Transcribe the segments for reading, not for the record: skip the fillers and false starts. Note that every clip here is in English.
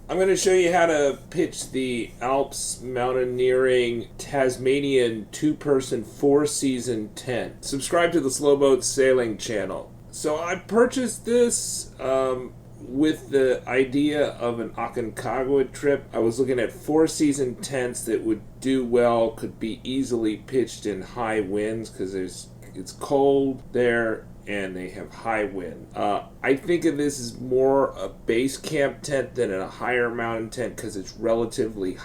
I'm going to show you how to pitch the ALPS Mountaineering Tasmanian 2-person 4-season tent. Subscribe to the Slowboat Sailing channel. So I purchased this with the idea of an Aconcagua trip. I was looking at 4-season tents that would do well, could be easily pitched in high winds because it's cold there and they have high wind. I think of this as more a base camp tent than a higher mountain tent because it's relatively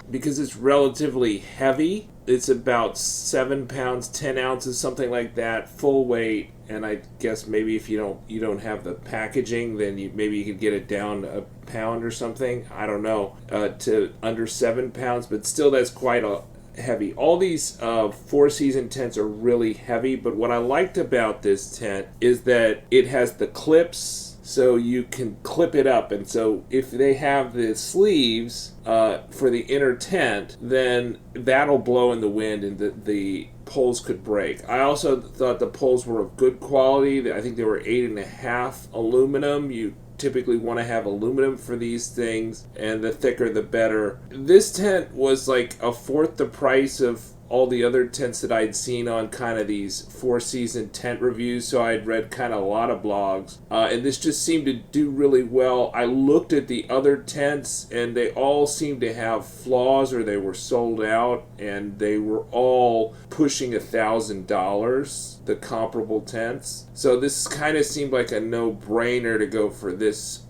heavy. It's about 7 pounds 10 ounces, something like that, full weight. And I guess maybe if you don't have the packaging, then maybe you could get it down a pound or something. I don't know, to under 7 pounds, but still that's quite a heavy. All these 4-season tents are really heavy, but what I liked about this tent is that it has the clips, so you can clip it up. And so if they have the sleeves for the inner tent, then that'll blow in the wind and the poles could break. I also thought the poles were of good quality. I think they were 8.5 aluminum. You typically want to have aluminum for these things, and the thicker the better. This tent was like a fourth the price of all the other tents that I'd seen on kind of these 4-season tent reviews, so I'd read kind of a lot of blogs, and this just seemed to do really well. I looked at the other tents and they all seemed to have flaws or they were sold out, and they were all pushing $1,000, the comparable tents. So this kind of seemed like a no-brainer to go for this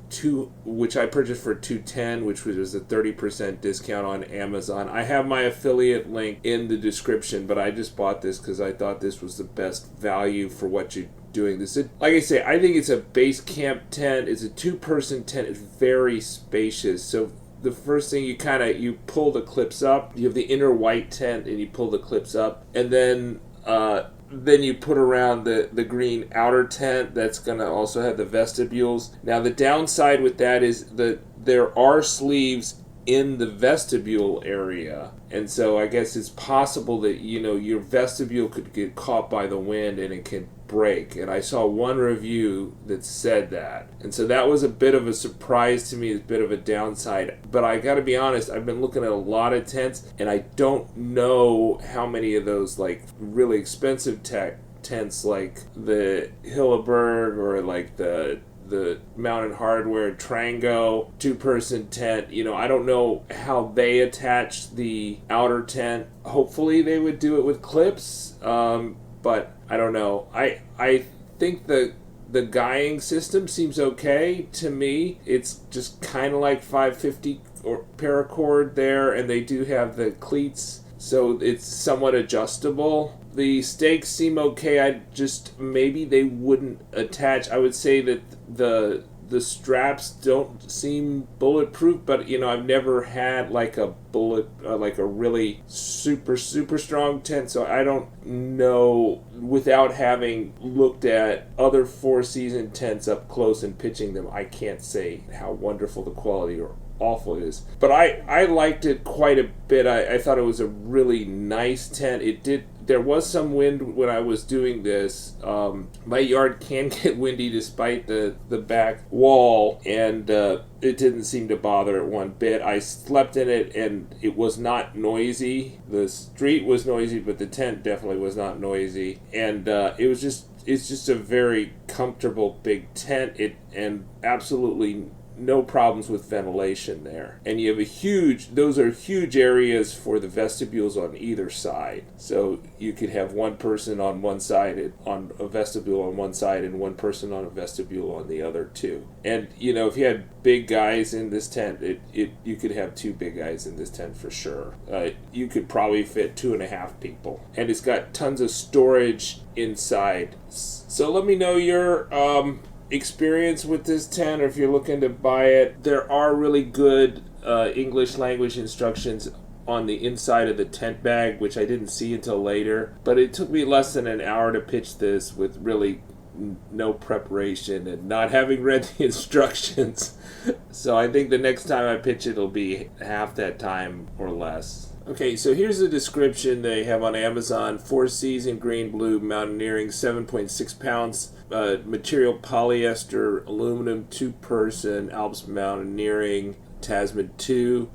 which I purchased for $210, which was a 30% discount on Amazon. I have my affiliate link in the description, but I just bought this because I thought this was the best value for what you're doing. This, like I say, I think it's a base camp tent. It's a 2-person tent. It's very spacious. So the first thing you pull the clips up. You have the inner white tent and you pull the clips up, and then you put around the green outer tent that's going to also have the vestibules. Now the downside with that is that there are sleeves in the vestibule area, and so I guess it's possible that your vestibule could get caught by the wind and it could break. And I saw one review that said that, and so that was a bit of a surprise to me, a bit of a downside. But I gotta be honest, I've been looking at a lot of tents and I don't know how many of those like really expensive tents like the Hilleberg or like the Mountain Hardware Trango 2-person tent, I don't know how they attach the outer tent. Hopefully they would do it with clips, but I don't know. I think the guying system seems okay to me. It's just kind of like 550 or paracord there, and they do have the cleats, so it's somewhat adjustable. The stakes seem okay. Maybe they wouldn't attach. I would say that the straps don't seem bulletproof, but I've never had like a like a really super strong tent, so I don't know, without having looked at other 4-season tents up close and pitching them, I can't say how wonderful the quality or awful it is. But I liked it quite a bit. I thought it was a really nice tent. There was some wind when I was doing this. My yard can get windy despite the back wall, and it didn't seem to bother it one bit. I slept in it and it was not noisy. The street was noisy, but the tent definitely was not noisy. And it's just a very comfortable big tent. And absolutely no problems with ventilation there. And you have those are huge areas for the vestibules on either side. So you could have one person on one side, on a vestibule on one side, and one person on a vestibule on the other too. And if you had big guys in this tent, you could have 2 big guys in this tent for sure. You could probably fit 2.5 people. And it's got tons of storage inside. So let me know your experience with this tent, or if you're looking to buy it. There are really good English language instructions on the inside of the tent bag, which I didn't see until later, but it took me less than an hour to pitch this with really no preparation and not having read the instructions. So I think the next time I pitch it, it'll be half that time or less. Okay, so here's the description they have on Amazon. 4-season green blue mountaineering, 7.6 pounds, material polyester, aluminum, 2-person, ALPS Mountaineering. Tasman 2.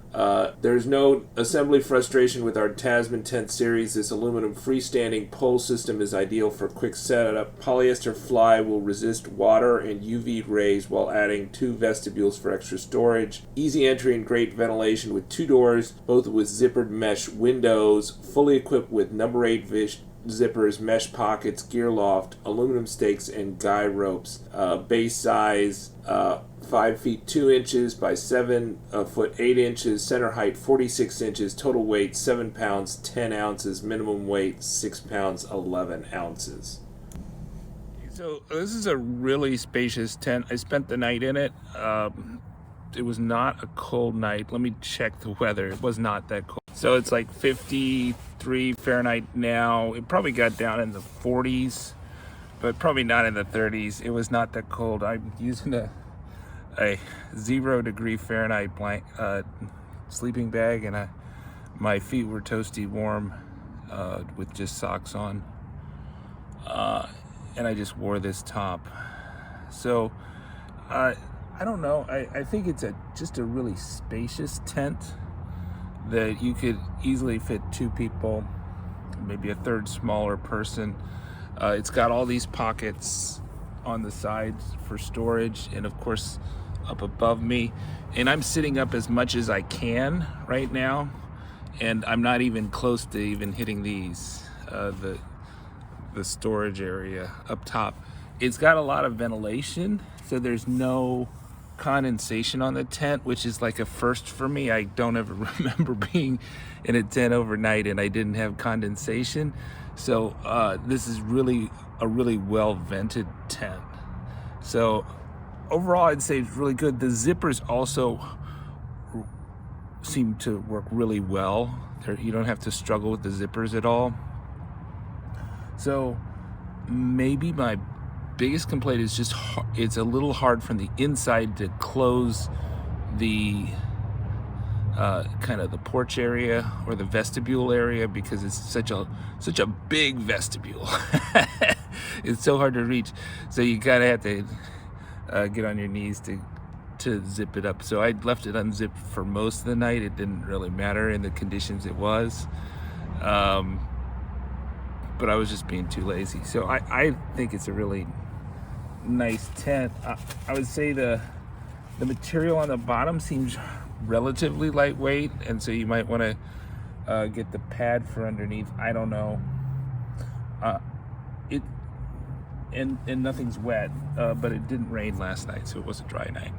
There's no assembly frustration with our Tasman Tent series. This aluminum freestanding pole system is ideal for quick setup. Polyester fly will resist water and UV rays while adding 2 vestibules for extra storage. Easy entry and great ventilation with 2 doors, both with zippered mesh windows, fully equipped with number 8 zippers, mesh pockets, gear loft, aluminum stakes, and guy ropes. Base size 5 feet 2 inches by 7 foot 8 inches. Center height 46 inches. Total weight 7 pounds 10 ounces. Minimum weight 6 pounds 11 ounces. So this is a really spacious tent. I spent the night in it. It was not a cold night. Let me check the weather. It was not that cold. So it's like 53 Fahrenheit now. It probably got down in the 40s, but probably not in the 30s. It was not that cold. I'm using a 0 degree Fahrenheit sleeping bag, and my feet were toasty warm with just socks on. And I just wore this top. So I don't know. I think it's just a really spacious tent that you could easily fit 2 people, maybe a third smaller person. It's got all these pockets on the sides for storage, and of course up above me. And I'm sitting up as much as I can right now, and I'm not even close to even hitting these, the storage area up top. It's got a lot of ventilation, so there's no condensation on the tent, which is like a first for me. I don't ever remember being in a tent overnight and I didn't have condensation. So this is really a really well vented tent. So overall I'd say it's really good. The zippers also seem to work really well. You don't have to struggle with the zippers at all. So maybe my biggest complaint is just it's a little hard from the inside to close the kind of the porch area or the vestibule area, because it's such a big vestibule. It's so hard to reach, so you gotta have to get on your knees to zip it up. So I left it unzipped for most of the night. It didn't really matter in the conditions it was, but I was just being too lazy. So I think it's a really nice tent. I would say the material on the bottom seems relatively lightweight, and so you might want to get the pad for underneath. I don't know. And nothing's wet, but it didn't rain last night, so it was a dry night.